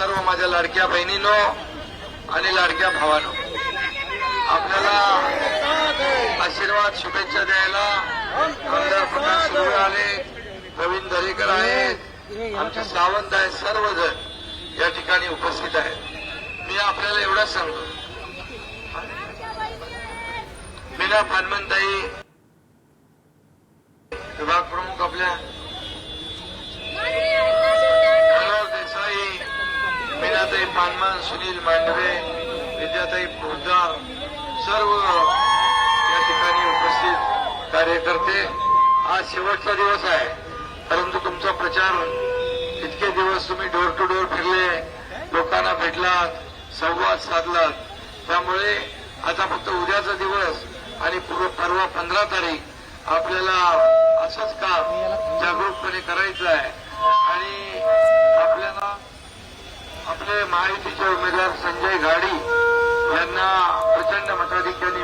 सर्व माझ्या लाडक्या बहिणींनो आणि लाडक्या भावांनो, आपल्याला आशीर्वाद शुभेच्छा द्यायला आमदार प्रकाश सुर्वे आले, प्रवीण दरेकर आहेत, आमचे सावंत आहेत, सर्वजण या ठिकाणी उपस्थित आहेत. मी आपल्याला एवढंच सांगतो, मीना पानमनताई विभाग प्रमुख आपल्या, देसाई, मीनाताई पानमन, सुनील मांडवे, विद्याताई पोद्दार, सर्व या ठिकाणी उपस्थित कार्यकर्ते. आज शेवटचा दिवस आहे, परंतु तुमचा प्रचार इतके दिवस तुम्ही डोर टू डोर फिरले, लोकांना भेटलात, संवाद साधलात. त्यामुळे आता फक्त उद्याचा दिवस आणि परवा 15 तारीख आपल्याला असंच काम जागरूकपणे करायचं आहे. आणि आपल्याला आपले महायुतीचे उमेदवार संजय घाडी यांना प्रचंड मताधिक्याने